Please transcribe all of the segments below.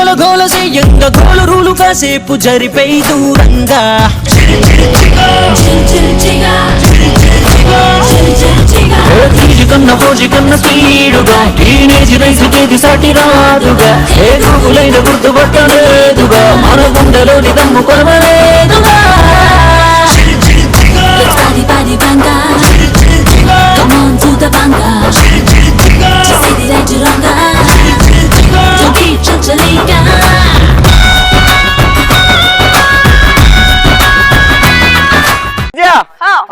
గోల గోల చెయ్యంగా గోలు రూలు కాసేపు జరిపై దూరంగా తీజి కన్న ఫోజి కన్న స్పీడుగా టీనేజ్ రైసు చేతి సాటి రాదుగా ఏ గూగులైన గుర్తుపట్టలేదుగా మన గుండెలోని దమ్ము కొనవలేదుగా Come on to the banga Just say the right to runga Don't keep chanchalinga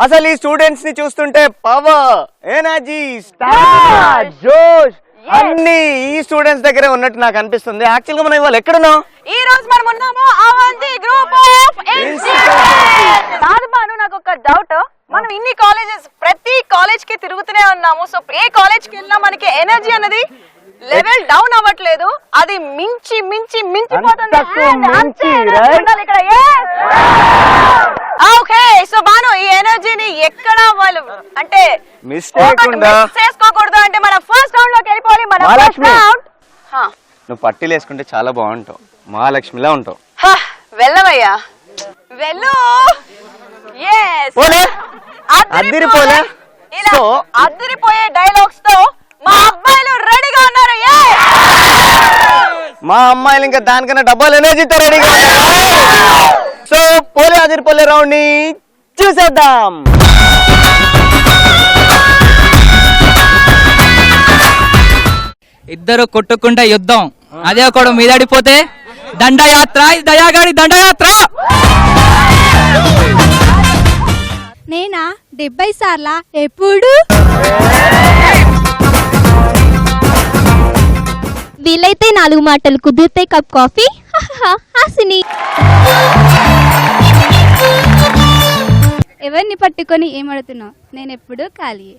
అసలు ఈ స్టూడెంట్స్ ని చూస్తుంటే పవర్ ఎనర్జీ స్టార్ జోష్ అన్ని ఈ స్టూడెంట్స్ దగ్గరే ఉన్నట్టు నాకు అనిపిస్తుంది. యాక్చువల్ గా మనం ఇవాళ ఎక్కడున్నాం? ఈ రోజు మనం ఉన్నాము అవంతి గ్రూప్ ఆఫ్ ఇన్స్టిట్యూట్. సాధబాను నాకు ఒక డౌట్, మనం ఇన్ని కాలేజెస్ ప్రతి కాలేజ్ కి తిరుగుతూనే ఉన్నాము. సో ఏ కాలేజ్ కి వెళ్ళినా మనకి ఎనర్జీ అనేది లెవెల్ డౌన్ అవ్వట్లేదు, అది మించిపోతుంది. ఇక్కడ ఓకే, సో బాను ఈ ఎనర్జీని ఎక్కడ వాళ్ళు అంటే మిస్ చేసుకోకూడదు అంటే మన ఫస్ట్ రౌండ్ లోకి వెళ్ళిపోవాలి. మన ఫస్ట్ రౌండ్ నువ్వు పట్టీలు వేసుకుంటే చాలా బాగుంటావు, మహాలక్ష్మిలా ఉంటావు. వెళ్ళవయ్యా వెళ్ళు. అదిరిపోలే. సో అదిరిపోయే డైలాగ్స్ తో మా అబ్బాయిలు రెడీగా ఉన్నారు. మా అమ్మాయిలు ఇంకా దానికన్నా డబల్ ఎనర్జీతో రెడీగా ఉన్నారు. సో పోలే అదిరిపోలే రౌండ్ ని చూసేద్దాం. ఇద్దరు కొట్టుకుంటే యుద్ధం, అదే ఒకడు మీదడిపోతే దండయాత్ర, దయాగాడి దండయాత్ర. నేనా 70 సార్లా? ఎప్పుడు? వీలైతే 4 మాటలు, కుదిరితే కప్ కాఫీ. హాసిని ఎవరిని పట్టుకొని ఏమడుతున్నావు? నేను ఎప్పుడు ఖాళీ.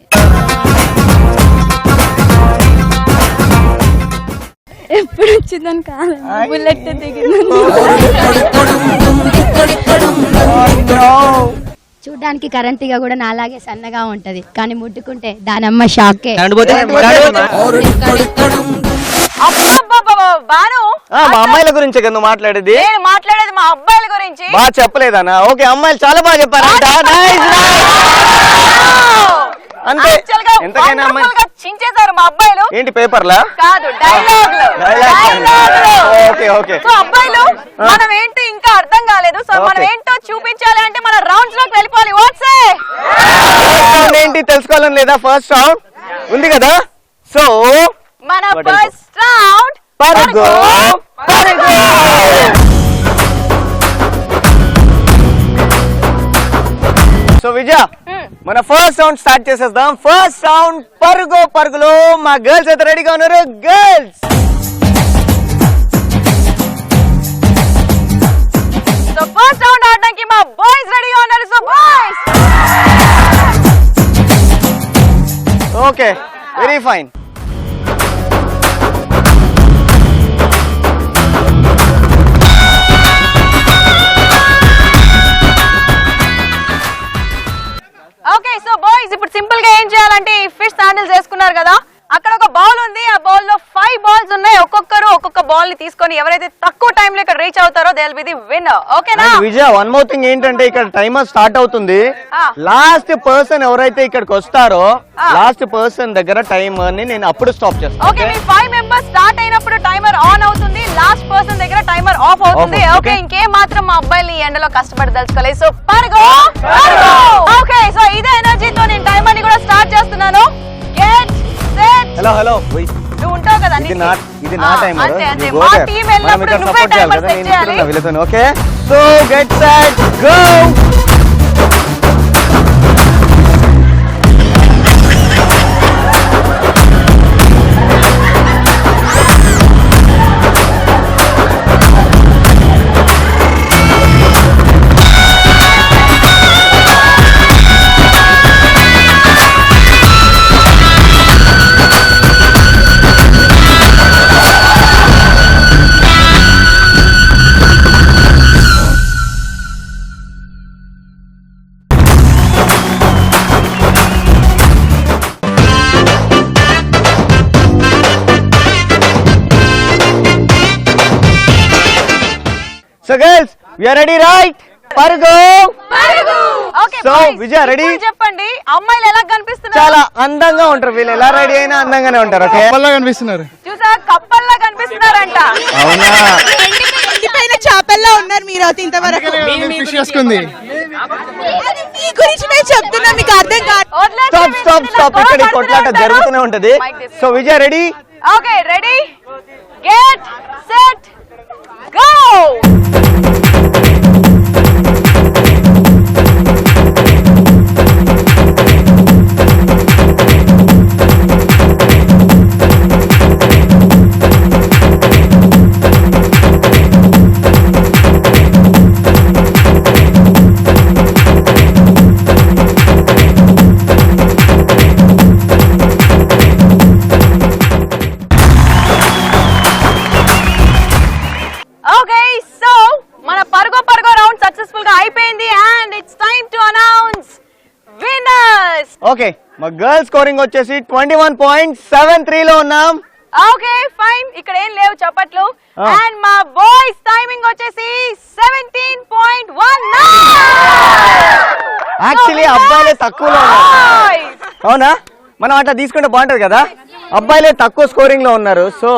ఎప్పుడు వచ్చిందని కాదు, బుల్లెట్ దిగింది. చూడ్డానికి కరెంట్గా కూడా నాలాగే సన్నగా ఉంటది, కానీ ముట్టుకుంటే దానమ్మ షాకే. మా అమ్మాయిల గురించి కదా మాట్లాడేది? మాట్లాడేది మా అబ్బాయిల గురించి. బాగా చెప్పలేదన్నా? ఓకే, అమ్మాయిలు చాలా బాగా చెప్పారంట. అంతే, ఎంతకైనా చించేశారు మా అబ్బాయిలు. ఏంటి పేపర్లా కాదు, డైలాగ్లు. Okay okay. సో అబ్బాయిలు మనం ఏంటో ఇంకా అర్థం కాలేదు. సో మనం ఏంటో చూపించాలి అంటే మన రౌండ్స్ లోకి వెళ్ళిపోవాలి. ఏంటి తెలుసుకోవాలని లేదా? ఫస్ట్ రౌండ్ ఉంది కదా, సో మన ఫస్ట్ రౌండ్ పరుగు పరుగు. సో విజయ, మన ఫస్ట్ రౌండ్ స్టార్ట్ చేసేద్దాం. ఫస్ట్ రౌండ్ పరుగు పరుగులో మా గర్ల్స్ అయితే రెడీగా ఉన్నారు. గర్ల్స్, సో ఫస్ట్ రౌండ్ ఆడడానికి మా బాయ్స్ రెడీగా ఉన్నారు. So boys, okay, very fine. Okay, so boys ఇప్పుడు సింపుల్ గా ఏం చేయాలంటే ఈ ఫిష్ శాండిల్స్ వేసుకున్నారు కదా, అక్కడ ఒక బౌల్ ఉంది. ఆ బౌల్ లో 5 బాల్స్ ఉన్నాయి. ఒక్కొక్కరు ఒక్కొక్క బాల్ ని తీసుకొని ఎవరైతే తక్కువ టైం లో ఇక్కడ రీచ్ అవుతారో they will be the winner. ఓకేనా? విజయ, వన్ మోర్ థింగ్ ఏంటంటే ఇక్కడ టైమర్ స్టార్ట్ అవుతుంది. లాస్ట్ పర్సన్ ఎవరైతే ఇక్కడికి వస్తారో లాస్ట్ పర్సన్ దగ్గర టైమర్ ని నేను అప్పుడు స్టాప్ చేస్తాను. ఓకే, మీ 5 మెంబర్స్ స్టార్ట్ అయినప్పుడు టైమర్ ఆన్ అవుతుంది, లాస్ట్ పర్సన్ దగ్గర టైమర్ ఆఫ్ అవుతుంది. ఓకే, ఇంకేం మాత్రం మా అబ్బాయిలు ఈ ఎండలో కష్టపడి తెలుసుకోలేదు. సో పరుగు పరుగు. ఓకే, సో ఇదే ఎనర్జీతో నేను టైమర్ ని కూడా స్టార్ట్ చేస్తున్నాను. Get set. హలో నువ్వు ఉంటావు కదా, ఇది నా టైమర్. అంతే అంతే, మా టీం వెళ్ళినప్పుడు నువ్వే టైమర్ సెట్ చేయాలి. Okay, so get set go. We are ready right పరుగు ఓకే So, Vijaya, ready? చెప్పండి అమ్మాయిలు ఎలా కనిపిస్తున్నారు? చాలా అందంగా ఉంటారు వీళ్ళు, ఎలా రెడీ అయినా అందంగానే ఉంటారు. ఓకే కనిపిస్తున్నారు. చూసా కప్పల్లా కనిపిస్తున్నారంట. అవునా? ఎండిపోయిన చేపల్లో ఉన్నారు మీరు అయితే ఇంతవరకు. ఫిష్ చేసుకుంది. అది మీ గురించి నేను చెప్తున్నా, మీకు అర్థం కాదు. స్టాప్ ఇక్కడ ఈ కొట్లాట జరుగుతూనే ఉంటది. So Vijaya ready? Okay ready get set go. Okay so మన పరుగో రౌండ్ సక్సెస్ఫుల్ గా అయిపోయింది and it's time to announce winners. Okay మా గర్ల్ స్కోరింగ్ వచ్చేసి 21.73 లో ఉన్నాం. ఓకే ఫైన్, ఇక్కడ ఏం లేవు చప్పట్లు. అండ్ మా బాయ్స్ టైమింగ్ వచ్చేసి 17.19. యాక్చువల్లీ అబ్బాయిలే తక్కువలో ఉన్నారు. అవునా? మనం అట్లా తీసుకుంటే బాగుంటది కదా. అబ్బాయిలే తక్కువ స్కోరింగ్ లో ఉన్నారు. సో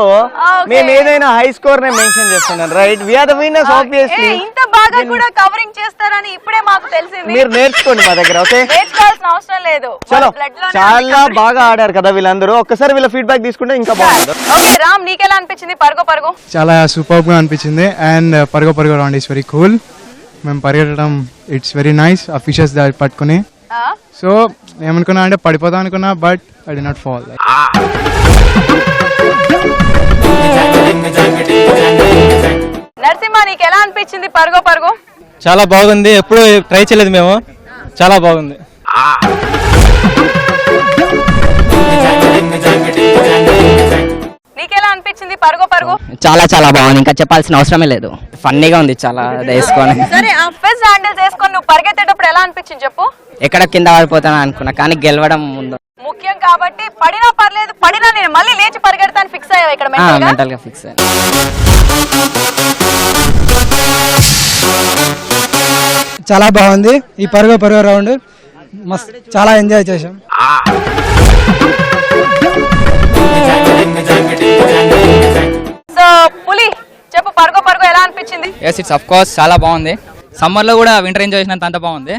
మేము ఏదైనా హై స్కోర్ నే మెన్షన్ చేస్తున్నాం. Right, we are the winners obviously. ఇంత బాగా కూడా కవరింగ్ చేస్తారని ఇప్పుడే మాకు తెలిసింది. మీరు నేర్చుకోండి మా దగ్గర. ఓకే, నేర్చుకోవాల్సిన అవసరం లేదు. చలో, బ్లడ్ లో చాలా బాగా ఆడారు కదా వీళ్ళందరూ. ఒక్కసారి వీళ్ళ ఫీడ్బ్యాక్ తీసుకుంటే ఇంకా బాగుంటుంది. ఓకే రామ్, నీకెలా అనిపించింది పరుగో? చాలా సూపర్ గా అనిపించింది. అండ్ పరుగు రౌండ్ ఇస్ వెరీ కూల్. మేము పరిగెట్టడం ఇట్స్ వెరీ నైస్. ఆ ఫిషెస్ పట్టుకుని సో ఏమనుకున్నా అంటే పడిపోతాం అనుకున్నా, but I did not fall. Narasimha, నీకు ఎలా అనిపించింది పరుగో? చాలా బాగుంది. ఎప్పుడు ట్రై చేయలేదు మేము. చాలా బాగుంది. నీకెలా అనిపించింది పరుగో? చాలా బాగుంది, ఇంకా చెప్పాల్సిన అవసరమే లేదు. ఫన్నీగా ఉంది చాలా వేసుకొని. సరే, ఆ ఫెస్ హ్యాండిల్స్ వేసుకొని నువ్వు పరిగెత్తేటప్పుడు ఎలా అనిపించింది చెప్పు. ఎక్కడ కింద పడిపోతాను అనుకున్నా, కానీ గెలవడం ముందు ముఖ్యం కాబట్టి పడినా పర్లేదు, పడినా నేను మళ్ళీ లేచి పరిగెడతాను ఫిక్స్ అయ్యావు ఇక్కడ మెంటల్ గా ఫిక్స్ అయ్యాను. చాలా బాగుంది ఈ పరుగు రౌండ్. మస్త్ చాలా ఎంజాయ్ చేశాం. సో పులి చెప్పు, పరుగో ఎలా అనిపించింది? ఎస్, ఇట్స్ ఆఫ్ కోర్స్ చాలా బాగుంది. సమ్మర్ లో కూడా వింటర్ ఎంజాయ్ చేసినంత అంత బాగుంది.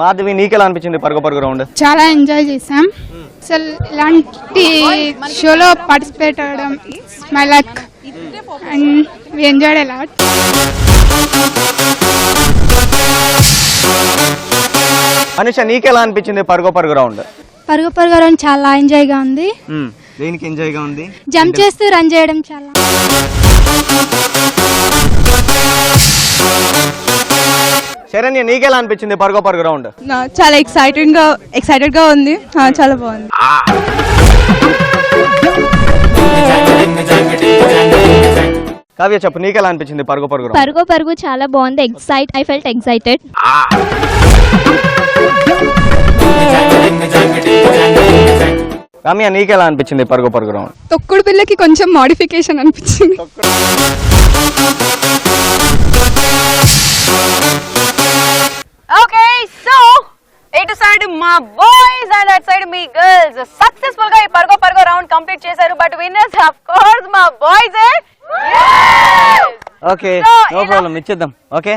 మాధవి నీకెలా అనిపించింది పరుగు రౌండ్? చాలా ఎంజాయ్ చేసాం. అసలు ఇలాంటి షోలో పార్టిసిపేట్ అవ్వడం my luck and we enjoyed a lot. Anusha నీకెలా అనిపించింది పరుగు రౌండ్? పరుగు రౌండ్ చాలా ఎంజాయ్ గా ఉంది. దేనికి ఎంజాయ్ గా ఉంది? జంప్ చేస్తూ రన్ చేయడం చాలా. శరణ్య నీకెలా అనిపించింది పరుగు రౌండ్? చాలా ఎక్సైటెడ్ గా ఉంది. చాలా బాగుంది. కావ్య చెప్పు, నీకెలా అనిపించింది పరుగు రౌండ్? పరుగు చాలా బాగుంది. I felt excited. కామ్య నీకెలా అనిపించింది పరుగు రౌండ్? తొక్కుడు పిల్లకి కొంచెం మోడిఫికేషన్ అనిపించింది. ఓకే సో ఇటు సైడ్ మా బాయ్స్ అండ్ అటు సైడ్ మీ గర్ల్స్ సక్సెస్ఫుల్ గా ఈ పరుగో రౌండ్ కంప్లీట్ చేశారు. బట్ విన్నర్స్ ఆఫ్ కోర్స్ మా బాయ్స్. ఓకే, నో ప్రాబ్లం, ఇచ్చేద్దాం. ఓకే,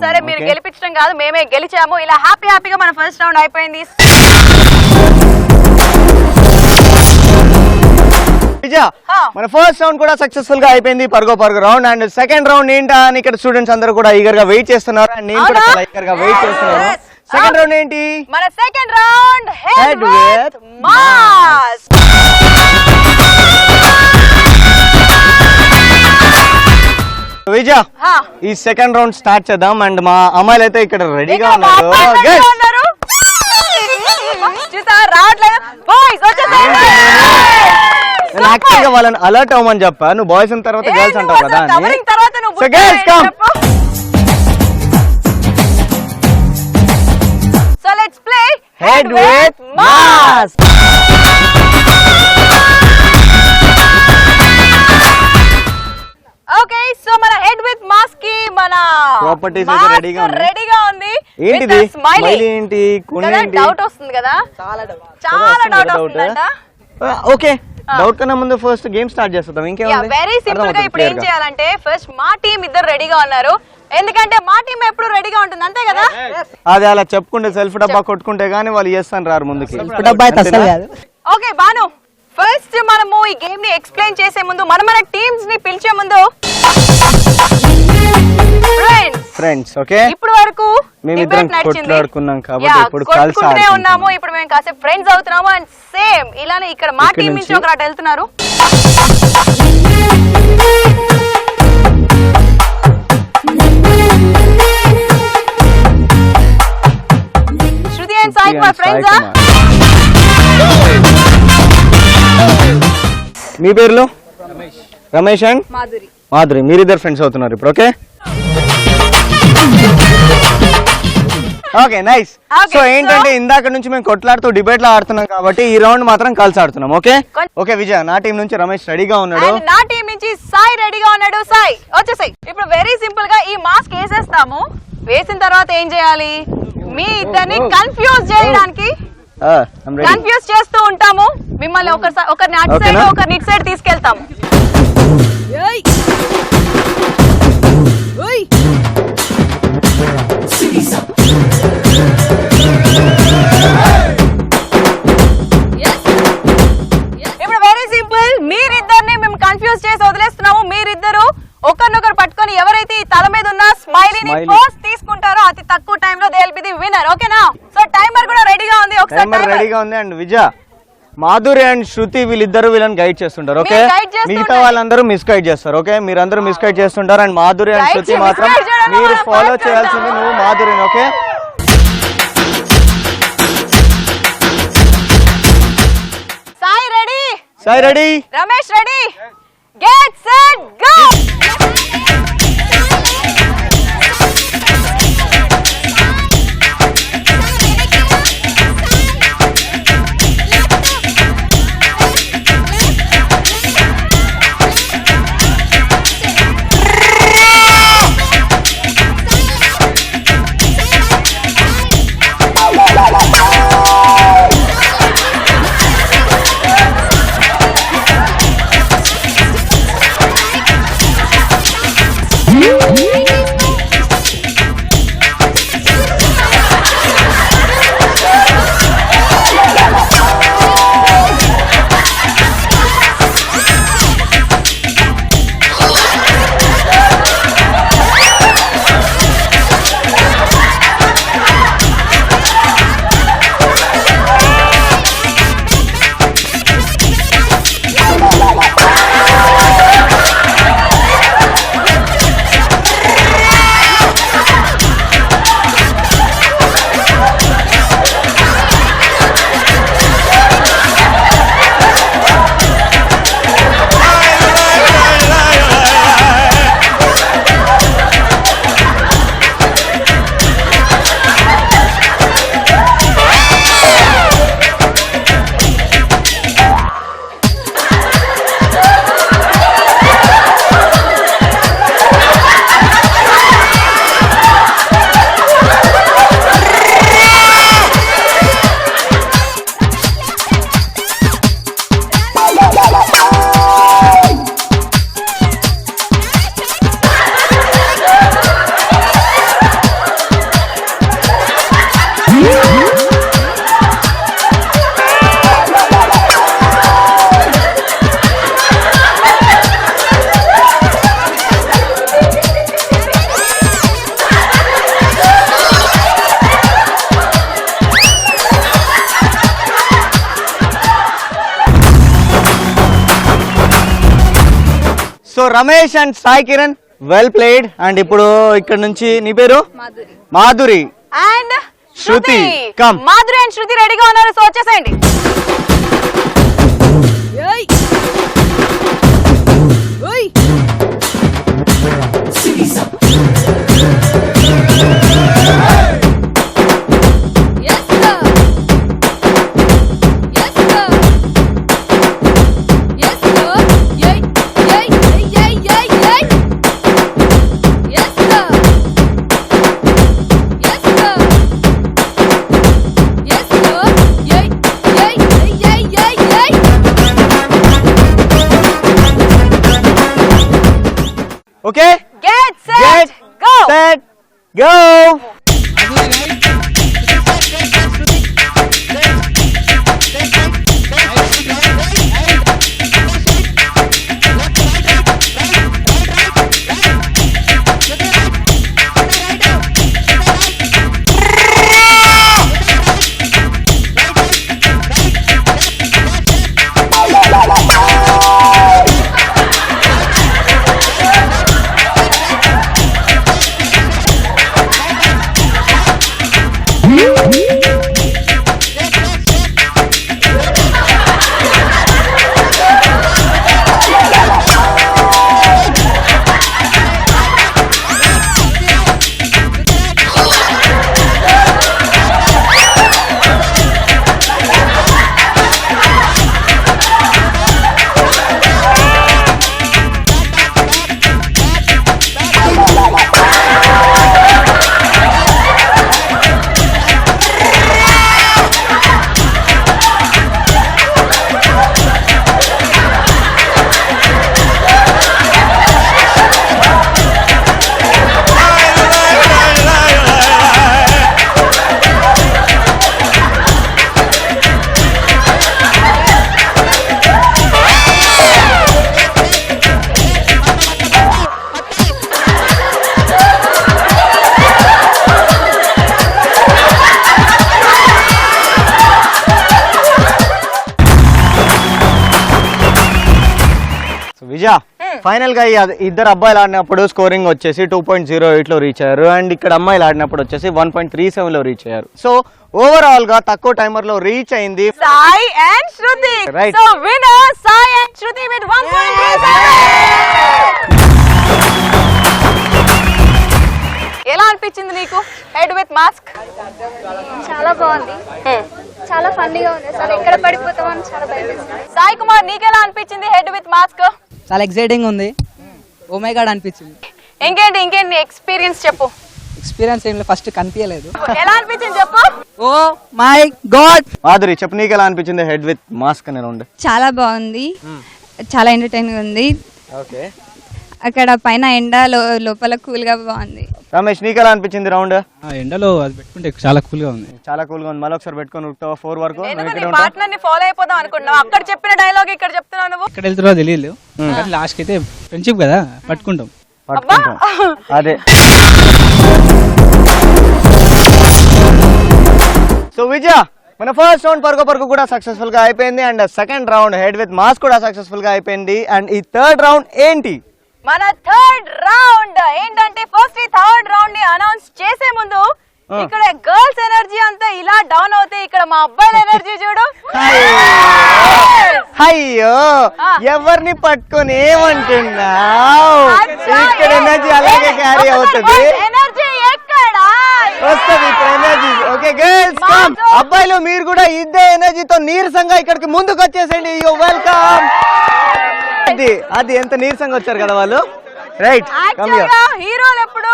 సరే, మీరు గెలిపించడం కాదు, మేమే గెలిచాము. ఇలా హ్యాపీగా మన ఫస్ట్ రౌండ్ అయిపోయింది. విజయ, మన ఫస్ట్ రౌండ్ కూడా సక్సెస్ఫుల్ గా అయిపోయింది పరుగు రౌండ్. అండ్ సెకండ్ రౌండ్ ఏంటా అని ఇక్కడ స్టూడెంట్స్ అందరూ కూడా ఈగర్ గా వెయిట్ చేస్తున్నారు. అండ్ నేను కూడా చాలా ఈగర్ గా వెయిట్ చేస్తున్నాను. సెకండ్ రౌండ్ ఏంటి? మన second round head with mass. Vijaya, ఈ సెకండ్ రౌండ్ స్టార్ట్ చేద్దాం. అండ్ మా అమ్మాయిలు అయితే ఇక్కడ రెడీగా ఉన్నారు. చూసారా, రావట్లేదు. బాయ్స్ వచ్చేసారు. నేను యాక్చువల్ గా వాళ్ళని అలర్ట్ అవ్వమని చెప్పా. నువ్వు బాయ్స్ అయిన తర్వాత గర్ల్స్ అంటావు కదా. So girls come. So let's play head with mass. Properties అయితే రెడీగా ఉన్నాయి. రెడీగా ఉంది. ఏంటిది స్మైలీ ఏంటి కొనేంటి డౌట్ వస్తుంది కదా, చాలా డౌట్ వస్తుందంట. ఓకే, డౌట్ కన్నా ముందు ఫస్ట్ గేమ్ స్టార్ట్ చేస్తాం. ఇంకేముంది, వెరీ సింపుల్ గా ఇప్పుడు ఏం చేయాలంటే ఫస్ట్ మా టీం ఇద్దరు రెడీగా ఉన్నారు, ఎందుకంటే మా టీం ఎప్పుడు రెడీగా ఉంటుంది అంతే కదా. అది అలా చెప్పుకుంటే సెల్ఫ్ డబ్బా కొట్టుకుంటే గానీ వాళ్ళు చేస్తాను రారు ముందుకి. ఓకే బాను, ఫస్ట్ మనము ఈ గేమ్ ని ఎక్స్ప్లెయిన్ చేసే ముందు మన టీమ్స్ ని పిలిచే ముందు ఫ్రెండ్స్ ఓకే, ఇప్పుడు వరకు మేమిద్దరం కొట్లాడుకున్నాం కాబట్టి ఇప్పుడు కలిసి ఉన్నాము. ఇప్పుడు మేము కాసేపు ఫ్రెండ్స్ అవుతున్నాము. అండ్ సేమ్ ఇలానే ఇక్కడ మా టీం నుంచి ఒక రాట వెళ్తున్నారు. శృతి అండ్ సాయి మై ఫ్రెండ్స్. మీ పేర్లు? రమేష్ అండ్ మాధురి. మాధురి, మీరిద్దరు ఫ్రెండ్స్ అవుతున్నారు ఇప్పుడు. Okay okay nice. సో ఏంటంటే ఇందాక నుంచి మేము కొట్లాడుతూ డిబేట్ లో ఆడుతున్నాం కాబట్టి ఈ రౌండ్ మాత్రం కలిసి ఆడుతున్నాం. ఓకే ఓకే విజయ, నా టీం నుంచి రమేష్ రెడీగా ఉన్నాడు, నా టీం నుంచి సాయి రెడీగా ఉన్నాడు. సాయి వచ్చేసాయి. ఇప్పుడు వెరీ సింపుల్ గా ఈ మాస్క్ వేసేస్తాము. వేసిన తర్వాత ఏం చేయాలి, మీ ఇద్దరిని కన్ఫ్యూజ్ చేయడానికి కన్ఫ్యూజ్ చేస్తూ ఉంటాము. మిమ్మల్ని ఒకరిని అటు సైడ్ ఒకరిని ఇటు సైడ్ తీసుకెళ్తాము. ఇప్పుడు వెరీ సింపుల్, మీరిద్దరిని మేము కన్ఫ్యూజ్ చేసి వదిలేస్తున్నాము. మీరిద్దరు ఒకరినొకరు పట్టుకొని ఎవరైతే ఈ తల మీద ఉన్న స్మైలీని పోస్ట్ తీసుకుంటారో అతి తక్కువ టైం లో they will be the winner. ఓకేనా? సో టైమర్ కూడా రెడీగా ఉంది. ఒకసారి రెడీగా ఉంది. అండ్ విజయ, మాధురి అండ్ శృతి వీళ్ళిద్దరు వీళ్ళని గైడ్ చేస్తుంటారు. ఓకే, మిగతా వాళ్ళందరూ మిస్ గైడ్ చేస్తారు. ఓకే, మీరందరూ మిస్ గైడ్ చేస్తుంటారు. అండ్ మాధురి అండ్ శృతి మాత్రం మీరు ఫాలో చేయాల్సింది నువ్వు మాధురిని. Okay Sai ready, Sai ready, Ramesh ready, get set go. So Ramesh and Sai Kiran well played. And ఇప్పుడు ఇక్కడ నుంచి నీ పేరు? Madhuri and Shruti. Come. Madhuri and Shruti రెడీగా ఉన్నారు. సో వచ్చేసేయండి. గో. విజయ, ఫైనల్ గా ఇద్దరు అబ్బాయిలు ఆడినప్పుడు స్కోరింగ్ వచ్చేసి 2.08 లో రీచ్ అయ్యారు అండ్ ఇక్కడ అమ్మాయిలు ఆడినప్పుడు వచ్చేసి 1.37 లో రీచ్ అయ్యారు. సో ఓవరాల్ గా తక్కువ టైమర్ లో రీచ్ అయింది Sai and Shruti. Right. So winner Sai and Shruti with 1.37. ఎలా అనిపించింది నీకు హెడ్ విత్ మాస్క్? చాలా బాగుంది, చాలా ఫన్నీగా ఉంది. అసలు ఎక్కడ పడిపోతామని చాలా భయమేస్తుంది. సాయి కుమార్, నీకెలా అనిపించింది హెడ్ విత్ మాస్క్? చాలా ఎక్సైటింగ్ ఉంది. ఓ మై గాడ్ అనిపించింది. ఇంకేంటి ఎక్స్పీరియన్స్ చెప్పు. ఎక్స్పీరియన్స్ ఏం ఫస్ట్ కనిపించలేదు. ఎలా అనిపించింది చెప్పు. Oh my God. మాధురి చెప్పు, నీకు ఎలా అనిపించింది హెడ్ విత్ మాస్క్ అనే రౌండ్? చాలా బాగుంది, చాలా ఎంటర్టైనింగ్ ఉంది. ఓకే, అక్కడ పైన ఎండ, లోపల కూల్ గా బాగుంది. రమేష్ నీకు ఎలా అనిపించింది రౌండ్? ఎండలో అది పెట్టుకుంటే చాలా కూల్గా ఉంది. చాలా కూల్ గా ఉంది. మళ్ళీ ఒకసారి పెట్టుకొని ఉరుకుతావా 4 వరకు? పార్ట్నర్ ని ఫాలో అయిపోదాం అనుకున్నావు, అక్కడ చెప్పిన డైలాగ్ ఇక్కడ చెప్తున్నావు నువ్వు. ఎక్కడ వెళ్తారో తెలియదు, కానీ లాస్ట్ అయితే ఫ్రెండ్షిప్ కదా పట్టుకుంటాం. అదే. సో విజయ, మన ఫస్ట్ రౌండ్ పరుగు కూడా సక్సెస్ఫుల్ గా అయిపోయింది and second round head with mass కూడా సక్సెస్ఫుల్ గా అయిపోయింది. అండ్ ఈ థర్డ్ రౌండ్ ఏంటి? మన థర్డ్ రౌండ్ ఏంటంటే ఫస్ట్ ఈ థర్డ్ రౌండ్ ని అనౌన్స్ చేసే ముందు ఇక్కడ గర్ల్స్ ఎనర్జీ అంతా ఇలా డౌన్ అవుతే ఇక్కడ మా అబ్బాయిల ఎనర్జీ చూడు. అయ్యో, ఎవరిని పట్టుకొని ఏమంటున్నావు? ఇక్కడ ఎనర్జీ అలాగే క్యారీ అవుతుంది. ఎనర్జీ ఎక్కడ వస్తుంది ఇప్పుడు ఎనర్జీ. Okay girls come. అబ్బాయిలు మీరు కూడా ఇదే ఎనర్జీతో నీరసంగా ఇక్కడికి ముందుకు వచ్చేసండి. You welcome. అది ఎంత నీరసంగా వచ్చారు కదా వాళ్ళు. Right, come here. హీరోలు ఎప్పుడు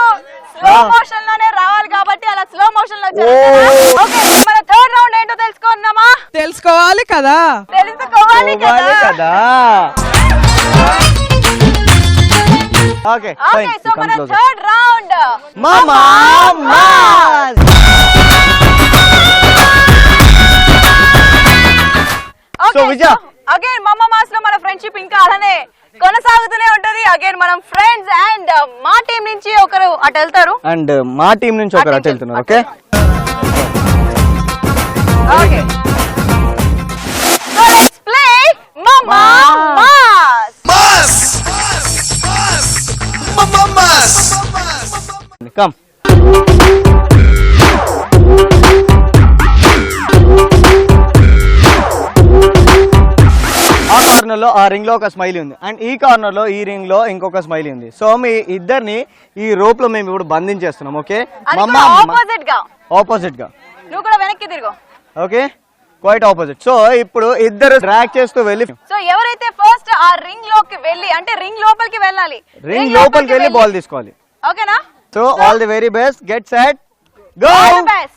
స్లో మోషన్ లోనే రావాలి కాబట్టి అలా స్లో మోషన్ లో వచ్చారు. ఓకే, మన థర్డ్ రౌండ్ ఏంటో తెలుసుకుందామా? తెలుసుకోవాలి కదా. తెలుసుకోవాలి కదా. ఓకే ఓకే, సో మన థర్డ్ రౌండ్ మామా మాస్. సో విజయ్, అగైన్ మమ్మ మాస్ లో మన ఫ్రెండ్షిప్ ఇంకా అలానే కొనసాగుతూనే ఉంటది. అగైన్ మనం ఫ్రెండ్స్ అండ్ మా టీం నుంచి ఒకరు అటు వెళ్తారు అండ్ మా టీం నుంచి ఒకరు అటు వెళ్తున్నారు. Okay okay, so let's play మమ్మ మాస్. కమ్. ఆ కార్నర్ లో ఆ రింగ్ లో ఒక స్మైలీ ఉంది అండ్ ఈ కార్నర్ లో ఈ రింగ్ లో ఇంకొక స్మైలీ ఉంది. సో మీ ఇద్దరిని ఈ రోప్ లో మేము ఇప్పుడు బంధించేస్తున్నాం. ఓకే, ఆపోజిట్ గా నువ్వు కూడా వెనక్కి తిరుగు. Okay, quite opposite. సో ఇప్పుడు ఇద్దరు డ్రాగ్ చేస్తూ వెళ్ళి, సో ఎవరైతే ఫస్ట్ ఆ రింగ్ లోకి వెళ్ళి అంటే రింగ్ లోపలికి వెళ్ళాలి, రింగ్ లోపలికి వెళ్ళి బాల్ తీసుకోవాలి. ఓకేనా? So all the very best, get set, go. Best.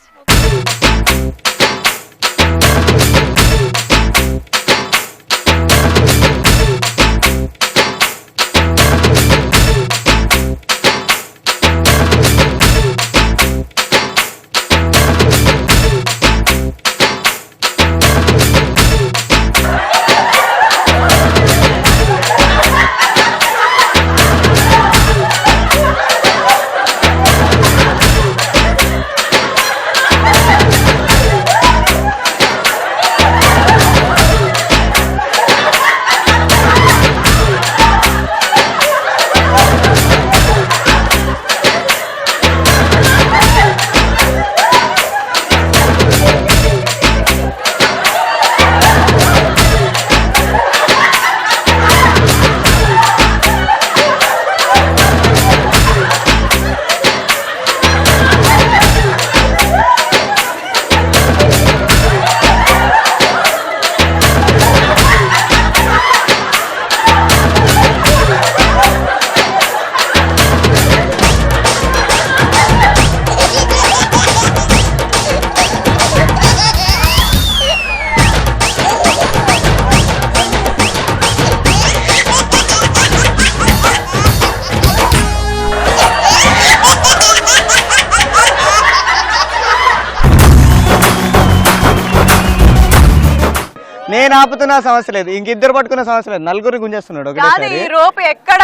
నేను ఆపుతున్న సమస్య లేదు, ఇంకిద్దరు పట్టుకున్న సమస్య లేదు, నలుగురిని గుంజేస్తున్నాడు కాదు ఒకటేసారి. ఈ రోప్ ఎక్కడ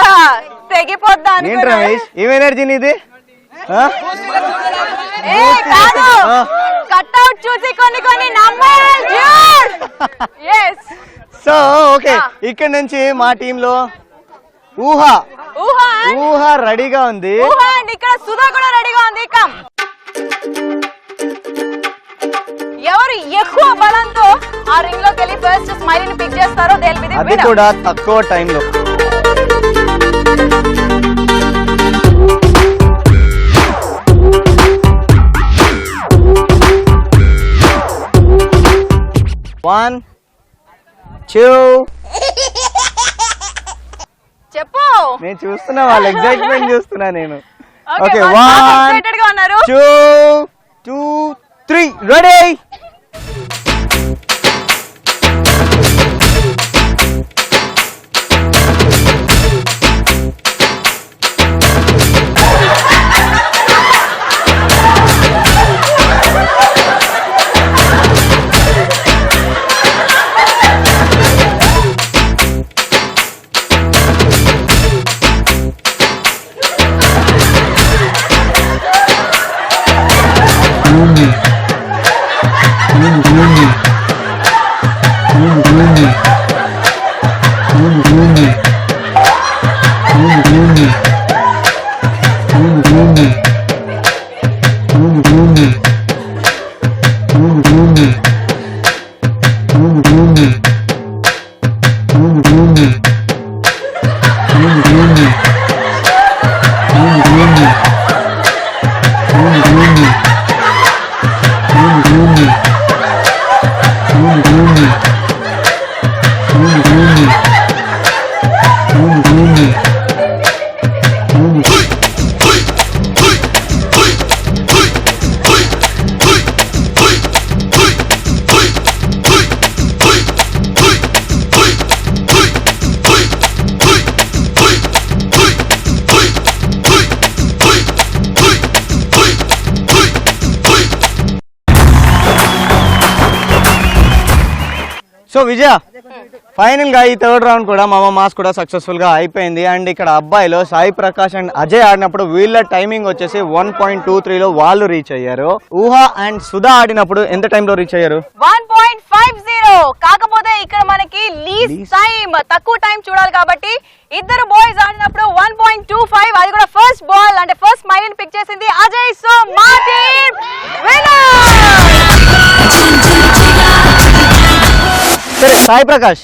తెగిపోద్దా ఏంటి రమేష్ ఏం ఎనర్జీ నీది? కట్అవుట్ చూసి కొన్ని నమ్మాలి. సో ఓకే, ఇక్కడ నుంచి మా టీమ్ లో ఊహ రెడీగా ఉంది. ఇక్కడ సుధా కూడా రెడీగా ఉంది. ఎవరు ఎక్కువ బలంతో ఆ రింగ్ లోకి వెళ్ళి ఫస్ట్ స్మైల్ ని పిక్ చేస్తారో అది కూడా తక్కువ టైంలో. One, two. చెప్పు, నేను చూస్తున్నా వాళ్ళ ఎగ్జైట్మెంట్ చూస్తున్నా నేను. Okay, okay 1, 2, 2, 3 ready. సో విజయ, ఫైనల్ గా ఈ థర్డ్ రౌండ్ కూడా మామ మాస్ కూడా సక్సెస్ఫుల్ గా అయిపోయింది. అండ్ ఇక్కడ అబ్బాయిలో సాయి ప్రకాష్ అండ్ అజయ్ ఆడినప్పుడు వీళ్ళ టైమింగ్ వచ్చేసి 1.23 లో వాళ్ళు రీచ్ అయ్యారు. ఊహ అండ్ సుధా ఆడినప్పుడు ఎంత టైం లో రీచ్ అయ్యారు? 1.50. కాకపోతే ఇక్కడ మనకి లీస్ట్ టైం, తక్కువ టైం చూడాలి కాబట్టి ఇద్దరు బాయ్స్ ఆడినప్పుడు 1.25, అది కూడా ఫస్ట్ బాల్ అంటే ఫస్ట్ స్మైల్ ని పిక్ చేసింది అజయ్. సో మా టీమ్ విన్నర్. సరే సాయి ప్రకాష్,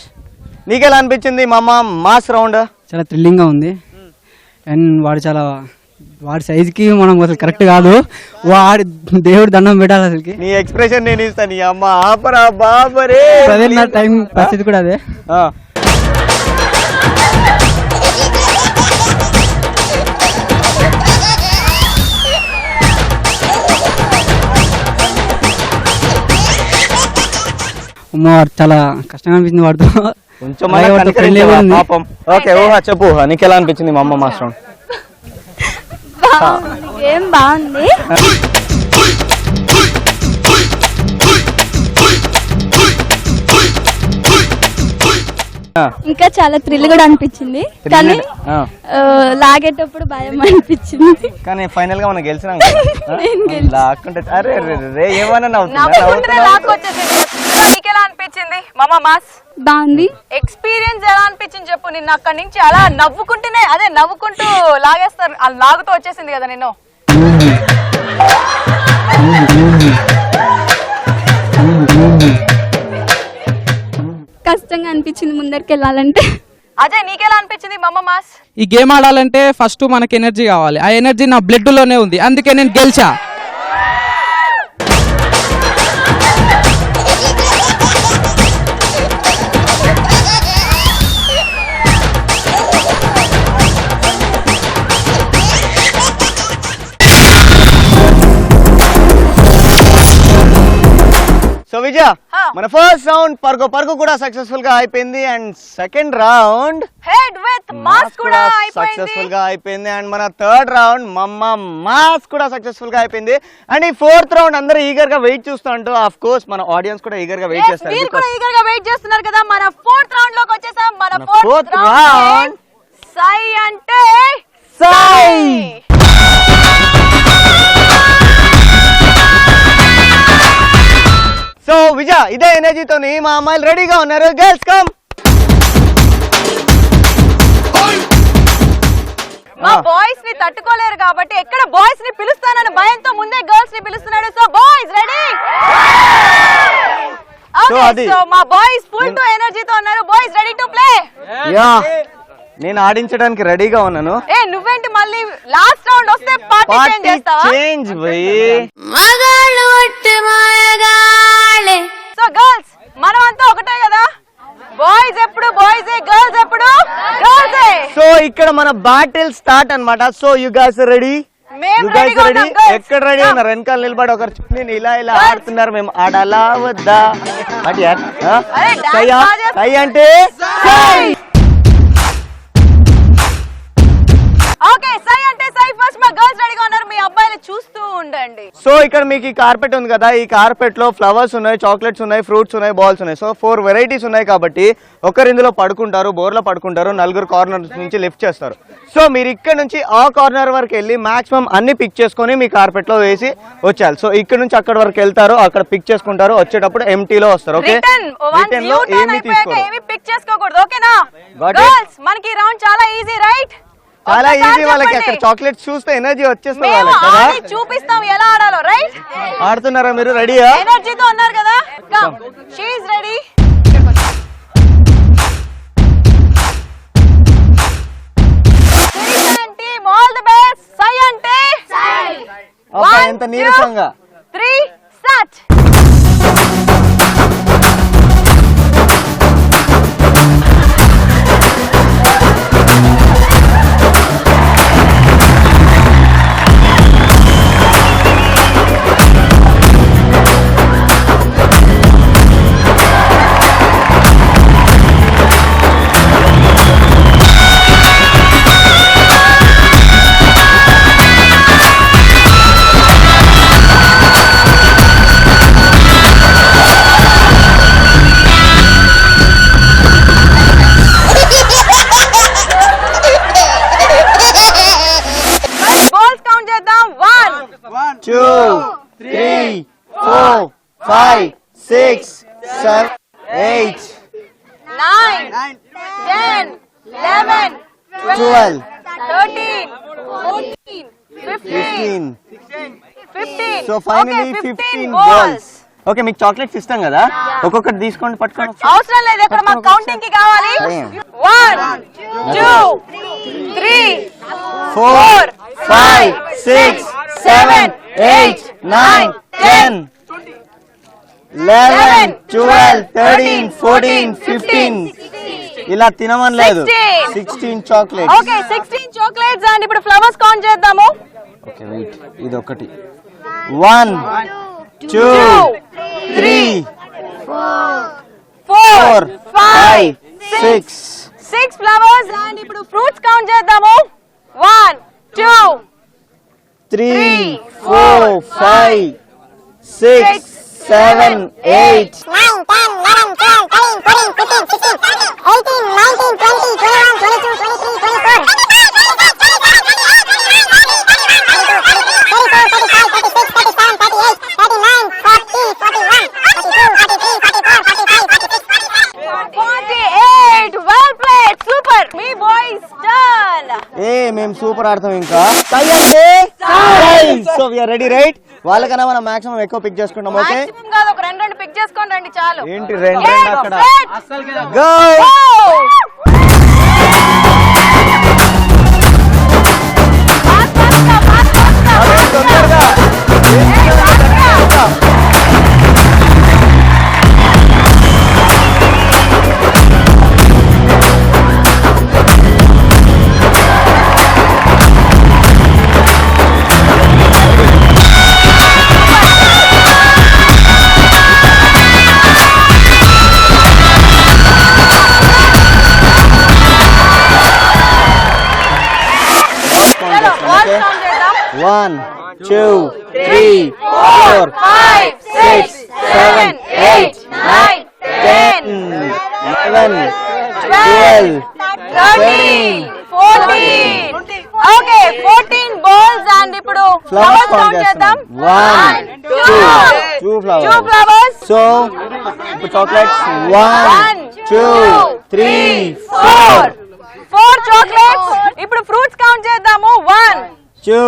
నీకెలా అనిపించింది మామ మాస్ రౌండ్? చాలా థ్రిల్లింగ్ గా ఉంది. అండ్ వాడి సైజుకి మనం అసలు కరెక్ట్ కాదు, వాడి దేవుడు దండం పెట్టాలి అసలుకి. నీ ఎక్స్ప్రెషన్ నేను ఇస్తాను. నీ అమ్మ ఆపరా బాబరే. అదే నా టైం పరిస్థితి కూడా అదే. చాలా కష్టంగా అనిపించింది వాడితో. పాపం. ఓకే ఊహ చెప్పు, ఊహ నీకెలా అనిపించింది మా అమ్మ మాస్ రౌండ్? గేమ్ బాగుంది. ఇంకా చాలా థ్రిల్ కూడా అనిపించింది, కానీ లాగేటప్పుడు భయం అనిపించింది. కానీ ఫైనల్ గా మనం గెలిచినాం. అరే ఏమన్నా అనిపించింది మామ మాస్? బాగుంది. ఎక్స్పీరియన్స్ ఎలా అనిపించింది చెప్పు. నిన్న అక్కడి నుంచి అలా నవ్వుకుంటూ లాగేస్తారు, అలా లాగుతూ వచ్చేసింది కదా నిన్ను. కష్టంగా అనిపించింది ముందరికి వెళ్ళాలంటే. అజయ్ నీకెలా అనిపించింది మమ్మ మాస్? ఈ గేమ్ ఆడాలంటే ఫస్ట్ మనకి ఎనర్జీ కావాలి. ఆ ఎనర్జీ నా బ్లడ్ లోనే ఉంది, అందుకే నేను గెలిచా. సో విజయ మన ఫస్ట్ రౌండ్ పరుగు కూడా సక్సెస్ఫుల్ గా అయిపోయింది and second round head with mass కూడా సక్సెస్ఫుల్ గా అయిపోయింది అండ్ మన థర్డ్ రౌండ్ మమ్మ మాస్ కూడా సక్సెస్ఫుల్ గా అయిపోయింది అండ్ ఈ ఫోర్త్ రౌండ్ అందరూ ఈగర్ గా వెయిట్ చూస్తుంటూ ఆఫ్ కోర్స్ మన ఆడియన్స్ కూడా ఈగర్ గా వెయిట్ చేస్తారు. మీరు కూడా ఈగర్ గా వెయిట్ చేస్తున్నారు కదా. మన ఫోర్త్ రౌండ్ లోకి వచ్చేసాం. మన ఫోర్త్ రౌండ్ సై అంటే సై. సో విజయ్ ఇదే ఎనర్జీతోని మా అమ్మాయిలు రెడీగా ఉన్నారు. Girls come. మా బాయ్స్ ని తట్టుకోలేరు కాబట్టి ఎక్కడ బాయ్స్ ని పిలుస్తానని భయంతో ముందే గర్ల్స్ ని పిలుస్తున్నాడు. So boys ready. Okay so మా బాయ్స్ ఫుల్ టు ఎనర్జీతో ఉన్నారు. Boys ready to play. Yeah నేను ఆడించడానికి రెడీగా ఉన్నాను. ఏ నువ్వేంటి మళ్ళీ లాస్ట్ రౌండ్ వస్తే పార్టీ చేంజ్ చేస్తావా? చేంజ్ భయ్. మగాళ్ళు ఒట్టి మాయగాళ్ళే. సో గర్ల్స్ మనం అంతా ఒకటే కదా. బాయ్స్ ఎప్పుడు బాయ్స్ గర్ల్స్ ఎప్పుడు గర్ల్స్. సో ఇక్కడ మన బ్యాటిల్ స్టార్ట్ అన్నమాట. So you guys ready? మేము రెడీగా ఉన్నాం. ఎక్కడ రెడీ ఉన్నారు? వెనకాల నిలబడి ఒకరు చున్నీ ఇలా ఇలా ఆడుతున్నారు. మేము ఆడాలా వద్దా? అంటే సై అంటే సై. ఓకే సై అంటే సై. ఫస్ట్ మా గర్ల్స్ రెడీగా ఉన్నారు. మీ అబ్బాయిలు చూస్తూ ఉండండి. సో ఇక్కడ మీకు ఈ కార్పెట్ ఉంది కదా. ఈ కార్పెట్ లో ఫ్లవర్స్ ఉన్నాయి, చాక్లెట్స్ ఉన్నాయి, ఫ్రూట్స్ ఉన్నాయి, బాల్స్ ఉన్నాయి. సో 4 వెరైటీస్ ఉన్నాయి కాబట్టి ఒకరు ఇందులో పడుకుంటారు, బోర్లో పడుకుంటారు, 4 కార్నర్స్ నుంచి లిఫ్ట్ చేస్తారు. సో మీరు ఇక్కడ నుంచి ఆ కార్నర్ వరకు వెళ్ళి మాక్సిమం అన్ని పిక్ చేసుకొని మీ కార్పెట్ లో వేసి వచ్చేయాలి. సో ఇక్కడ నుంచి అక్కడ వరకు వెళ్తారు, అక్కడ పిక్ చేసుకుంటారు, వచ్చేటప్పుడు ఎంటీలో వస్తారు. ఓకే రిటర్న్ లో ఏమి పిక్ చేసుకోకూడదు. ఓకేనా గర్ల్స్? మనకి ఈ రౌండ్ చాలా ఈజీ రైట్? చాలా ఈజీ. వాళ్ళకి అక్కడ చాక్లెట్స్ చూస్తే ఎనర్జీ వచ్చేస్తుంది వాళ్ళకి కదా. చూపిస్తాం ఎలా ఆడాలో రైట్? ఆడుతున్నారా మీరు? రెడీయా? ఎనర్జీతో ఉన్నారు కదా. Come she is ready. Team all the best. సై అంటే సై. అబ్బా ఎంత నీరసంగా. 3 start. So finally 15 balls. Okay మీకు చాక్లెట్స్ ఇస్తాం కదా, ఒక్కొక్కటి తీసుకోండి, పట్టుకోండి. అవసరం లేదు, ఇక్కడ మాకు కౌంటింగ్ కి కావాలి. 1 2 3 4 5 6 7 8 9 10 11 12 13 14 15 ఇలా తినమని లేదు. 16 చాక్లెట్స్. Okay 16 chocolates. అండ్ ఇప్పుడు ఫ్లవర్స్ కౌంట్ చేద్దాము. ఓకే వెయిట్, ఇది ఒకటి. 1 2 3 4 5 6 ఫ్లవర్స్. అండ్ ఇప్పుడు ఫ్రూట్స్ కౌంట్ చేద్దాము. 1 2 3 4 5 6 7 8 9 10 11 12 13 14 15 16 18 19 20 21 22 23 24 మేము సూపర్ ఆడతాం ఇంకా. So we are ready right? వాళ్ళకన్నా మనం మాక్సిమం ఎక్కువ పిక్ చేసుకుంటాం. ఓకే ఒక 2 పిక్ చేసుకోండి రండి చాలు. ఏంటి 2 అక్కడ? గో తొందరగా. 1 2 3 4 5 6 7 8 9 10 11 12 13 14 ఓకే 14 బాల్స్ అండ్ ఇప్పుడు ఫ్లవర్స్ కౌంట్ చేద్దాం 1 2 ఫ్లవర్స్ సో ఇప్పుడు చాక్లెట్స్ 1 2 3 4 చాక్లెట్స్ ఇప్పుడు ఫ్రూట్స్ కౌంట్ చేద్దాము 1 2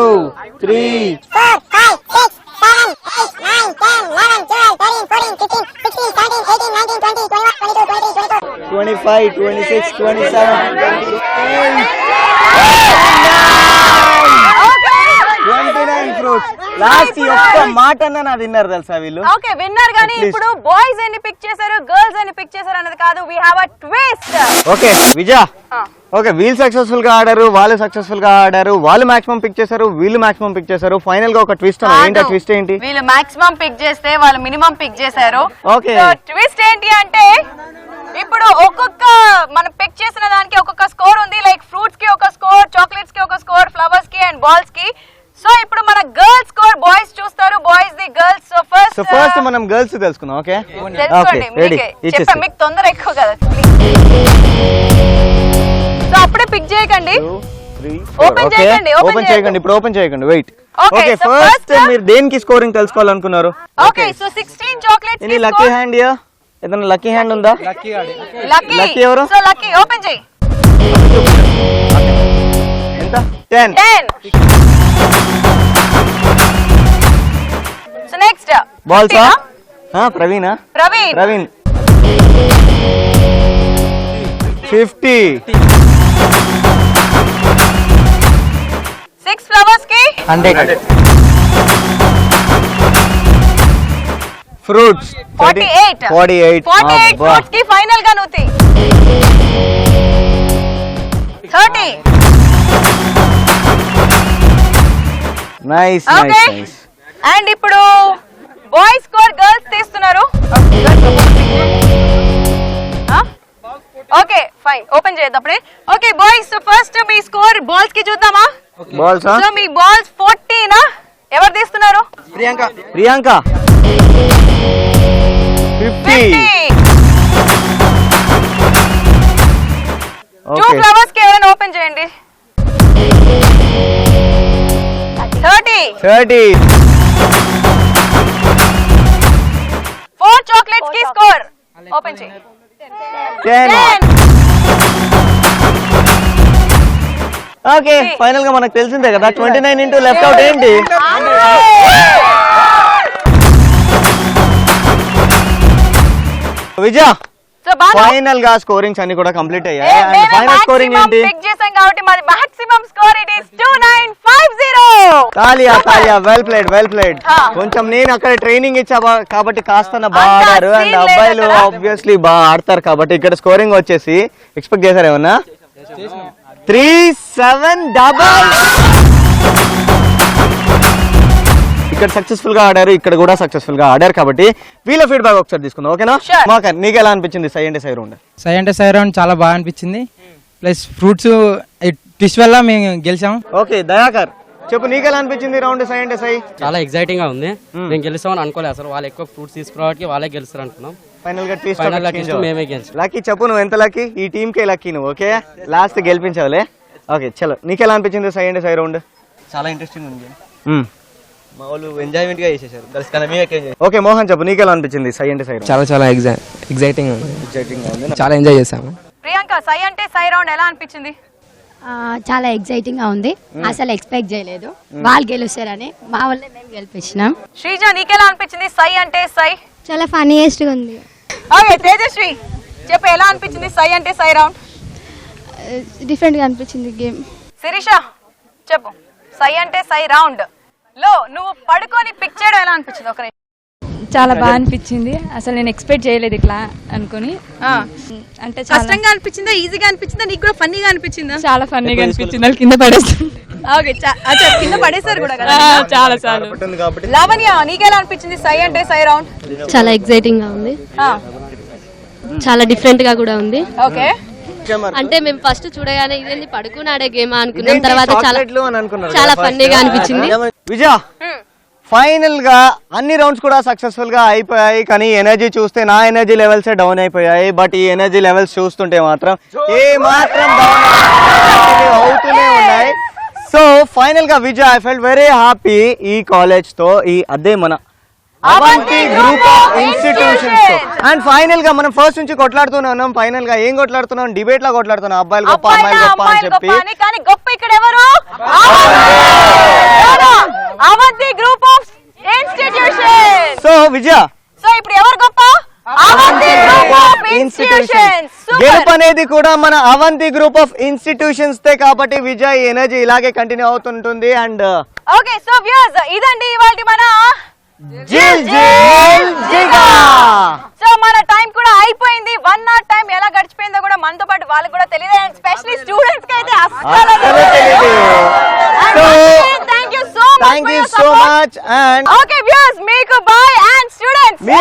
3 4 5 6 7 8 9 10 11 12 13 14 15 16 17 18 19 20 21 22 23 24 25 26 27 29 ఫ్రూట్స్ లాస్ట్ ఒక్క మాట అన్న నా తిన్నారు తెలుసా వీళ్ళు ఓకే విన్నర్ గానీ ఇప్పుడు బాయ్స్ ఎన్ని పిక్ చేశారు గర్ల్స్ ఎన్ని పిక్ చేశారు అన్నది కాదు we have a twist okay Vijaya okay వీళ్ళు సక్సెస్ఫుల్ గా ఆడారు వాళ్ళు సక్సెస్ఫుల్ గా ఆడారు వాళ్ళు మాక్సిమం పిక్ చేశారు వీళ్ళు మాక్సిమం పిక్ చేశారు ఫైనల్ గా ఒక ట్విస్ట్ ఏంటి ఆ ట్విస్ట్ ఏంటి వీళ్ళు మాక్సిమం పిక్ చేస్తే వాళ్ళు మినిమం పిక్ చేశారు ఓకే ట్విస్ట్ ఏంటి అంటే ఇప్పుడు ఒక్కొక్క మనం పిక్ చేసిన దానికి ఒక్కొక్క స్కోర్ ఉంది లైక్ ఫ్రూట్స్ కి ఒక స్కోర్ చాక్లెట్స్ కి ఒక స్కోర్ ఫ్లవర్స్ కి అండ్ బాల్స్ కి సో ఇప్పుడు మన గర్ల్స్ స్కోర్ బాయ్స్ చూస్తారు boys the girls so first మనం గర్ల్స్ తెలుసుకుందాం ఓకే తెలుసుకోండి రెడీ చెప్పా మీకు తొందర ఎక్కువ కదా సో అప్పుడే పిక్ చేయకండి ఓపెన్ చేయకండి ఓపెన్ చేయకండి ఇప్పుడు ఓపెన్ చేయకండి wait Okay, okay so first first- మీరు దేనికి scoring తెలుసుకోవాలనుకున్నారు okay so 16 chocolates any lucky hand yeah ఏదైనా లక్కీ హ్యాండ్ ఉందా లక్కీ Lucky ఎవరు? సో లక్కీ ఓపెన్ చేయి ఎంత 10 so next balls Praveen Praveen 50 6 flowers కి 100 ఫ్రూట్స్ 48 48 ఫ్రూట్స్ కి ఫైనల్ గా నూతి 30 నైస్ Okay. నైస్ అండ్ ఇప్పుడు బాయ్స్ స్కోర్ గర్ల్స్ తీస్తున్నారు ఓకే ఫైన్ ఓపెన్ చేద్దాం అప్పుడే ఓకే బాయ్స్ ఫస్ట్ మీ స్కోర్ బాల్స్ కి చూద్దామా బాల్స్ సో మీ బాల్స్ 40 నా ఎవరు తీస్తున్నారు ప్రియాంక 50 2 ఓకే ఫ్లవర్స్ కి ఎవరైనా ఓపెన్ చేయండి 30 4 చాక్లెట్స్ కి స్కోర్ ఓపెన్ చేయి 10 ఓకే ఫైనల్ గా మనకు తెలిసిందే కదా 29 ఇంటూ లెఫ్ట్ అవుట్ ఏంటి విజయ సో బాగా ఫైనల్ గా స్కోరింగ్స్ అన్ని కూడా కంప్లీట్ అయ్యాయి అండ్ ఫైనల్ స్కోరింగ్ ఏంటి పిక్ చేసాం కాబట్టి మాది మాక్సిమం స్కోర్ ఇట్ ఇస్ 2950 తాలియా వెల్ ప్లేడ్ కొంచెం నేను అక్కడ ట్రైనింగ్ ఇచ్చా కాబట్టి కాస్త బాగా ఆడారు అండ్ అబ్బాయిలు ఆబ్వియస్లీ బాగా ఆడతారు కాబట్టి ఇక్కడ స్కోరింగ్ వచ్చేసి ఎక్స్పెక్ట్ చేశారు ఏమన్నా 3-7 ఇక్కడ సక్సెస్ఫుల్ గా ఆడారు ఇక్కడ కూడా సక్సెస్ఫుల్ గా ఆడారు కాబట్టి వీళ్ళ ఫీడ్బ్యాక్ ఒకసారి తీసుకుందాం ఓకేనా మాకు నీకు ఎలా అనిపించింది సై అంటే సై రౌండ్ సై అంటే సై రౌండ్ చాలా బాగా అనిపించింది ప్లస్ ఫ్రూట్స్ ట్విస్ట్ వల్ల మేము గెలిచాం ఓకే దయాకర్ చెప్పు నీకు ఎలా అనిపించింది రౌండ్ సై అంటే సై చాలా ఎక్సైటింగ్ గా ఉంది మేము గెలుస్తామని అనుకోలేదు అసలు వాళ్ళు ఎక్కువ ఫ్రూట్స్ తీసుకురావడానికి వాళ్ళే గెలుస్తారు అనుకున్నాం ఫైనల్ గా ట్విస్ట్ మేమే గెలిచాం లక్కీ చెప్పు నువ్వు ఎంత లక్కీ ఈ టీమ్ కే లక్కీ నువ్వు ఓకే లాస్ట్ గెలిపించావులే ఓకే చలో నీకు ఎలా అనిపించింది సై అంటే సై రౌండ్ చాలా ఇంట్రెస్టింగ్ ఉంది మా వాళ్ళు ఎంజాయ్మెంట్ గా చేసేసారు గర్ల్స్ కన్నా మేము ఎక్కువ ఓకే మోహన్ చెప్పు నీకు ఎలా అనిపించింది సై అంటే సై చాలా చాలా ఎగ్జైటింగ్ ఉంది చాలా ఎంజాయ్ చేసాము ప్రియాంక సై అంటే సై రౌండ్ ఎలా అనిపించింది చాలా ఎక్సైటింగ్ గా ఉంది అసలు ఎక్స్పెక్ట్ చేయలేదు వాళ్ళు గెలుస్తారని మా వల్లే మేము గెలిపించినాం శ్రీజ నీకెలా అనిపించింది సై అంటే సై చాలా ఫన్నీయెస్ట్ గా ఉంది ఓకే తేజశ్రీ చెప్పు ఎలా అనిపించింది సై అంటే సై రౌండ్ డిఫరెంట్ గా అనిపించింది గేమ్ శిరీష చెప్పు సై అంటే సై రౌండ్ లో నువ్వు పడుకొని పిక్ చేయడం ఎలా అనిపించింది ఒక చాలా బాగా అనిపించింది అసలు నేను ఎక్స్పెక్ట్ చేయలేదు ఇట్లా అనుకుని అంటే కష్టంగా అనిపించిందా ఈజీగా అనిపించిందా నీకు కూడా ఫన్నీగా అనిపించిందా చాలా ఫన్నీగా అనిపించింది వాళ్ళు కింద పడేస్తుంది ఓకే అచ్చా కింద పడేశారు కూడా కదా చాలా సార్లు లావణ్య నీకెలా అనిపించింది సై అంటే సై రౌండ్ చాలా ఎక్సైటింగ్ గా ఉంది చాలా డిఫరెంట్ గా కూడా ఉంది ఓకే అంటే మేము ఫస్ట్ చూడగానే ఇదేంది పడుకుని ఆడే గేమ్ అనుకున్నాం, తర్వాత చాలా ఫన్నీగా అనిపించింది. విజయ ఫైనల్ గా అన్ని రౌండ్స్ కూడా సక్సెస్ఫుల్ గా అయిపోయాయి, కానీ ఎనర్జీ చూస్తే నా ఎనర్జీ లెవెల్స్ డౌన్ అయిపోయాయి. బట్ ఈ ఎనర్జీ లెవెల్స్ చూస్తుంటే మాత్రం ఏ మాత్రం అవుతూనే ఉన్నాయి. సో ఫైనల్ గా Vijay I felt very happy ఈ కాలేజ్ తో, ఈ అదే మన అవంతి గ్రూప్ ఆఫ్ ఇన్స్టిట్యూషన్స్ తో. అండ్ ఫైనల్ గా మనం ఫస్ట్ నుంచి కొట్లాడుతూనే ఉన్నాం. ఫైనల్ గా ఏం కొట్లాడుతున్నాం? డిబేట్ లా కొట్లాడుతున్నాం, అబ్బాయిలు గొప్ప అమ్మాయిలు గొప్ప అని చెప్పి. కానీ గొప్ప ఇక్కడ ఎవరు? Avanti group of institutions. So Vijaya, so ఇప్పుడు ఎవరు గొప్ప? Avanti group of institutions. గెలుపు అనేది కూడా మన అవంతి గ్రూప్ ఆఫ్ ఇన్స్టిట్యూషన్స్ తే, కాబట్టి విజయ్ ఎనర్జీ ఇలాగే కంటిన్యూ అవుతుంటుంది. అండ్ ఓకే సో వ్యూయర్స్, ఇదండి ఇవాల్టి మన జిల్ జిల్ జిగా. సో మన టైం కూడా అయిపోయింది. 1 hour టైం ఎలా గడిచిపోయిందో కూడా మనతో పాటు వాళ్ళకి కూడా తెలియదు, అండ్ స్పెషల్లీ స్టూడెంట్స్ కి అయితే అస్సలు తెలియదు. So thank you so much. And okay viewers, మీకు బై, అండ్ స్టూడెంట్స్ మీ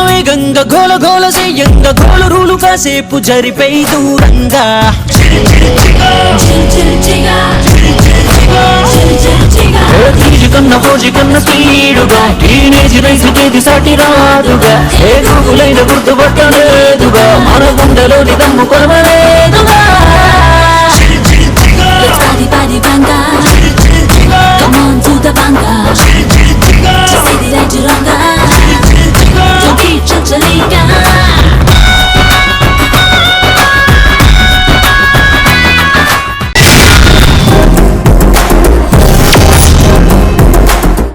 వేగంగా గోల గోల చెయ్యంగా గోల రూలు కాసేపు జరిపై దూరంగా తీజు కన్నా ఫోజు కన్నా స్పీడుగా టీనేజ్ రైసు చేతి సాటి రాదుగా ఏ గూగులైన గుర్తుపట్టలేదుగా మన గుండెలోని దమ్ము కొనవలే